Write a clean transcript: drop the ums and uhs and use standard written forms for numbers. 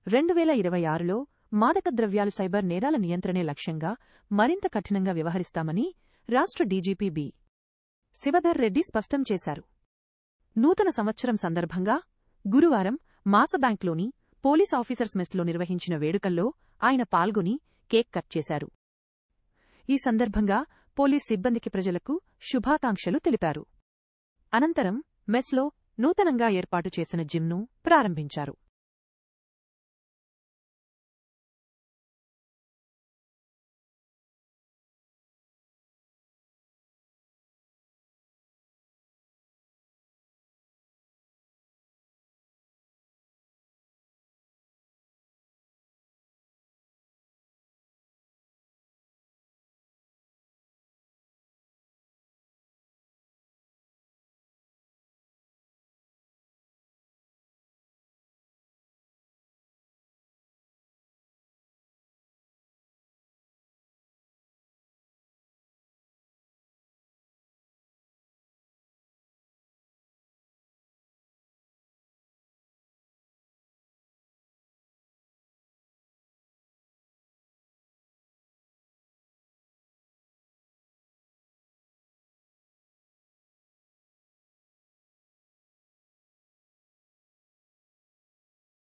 2026లో మాదక ద్రవ్యాలు సైబర్ నేరాల నియంత్రణే లక్ష్యంగా మరింత కఠినంగా వ్యవహరిస్తామని రాష్ట్ర డీజీపీ బి. శివధర్ రెడ్డి స్పష్టం చేశారు. నూతన సంవత్సరం సందర్భంగా గురువారం మాసబ్యాంక్లోని పోలీస్ ఆఫీసర్స్ మెస్లో నిర్వహించిన వేడుకల్లో ఆయన పాల్గొని కేక్ కట్ చేశారు. ఈ సందర్భంగా పోలీస్ సిబ్బందికి ప్రజలకు శుభాకాంక్షలు తెలిపారు. అనంతరం మెస్లో నూతనంగా ఏర్పాటు చేసిన జిమ్ను ప్రారంభించారు.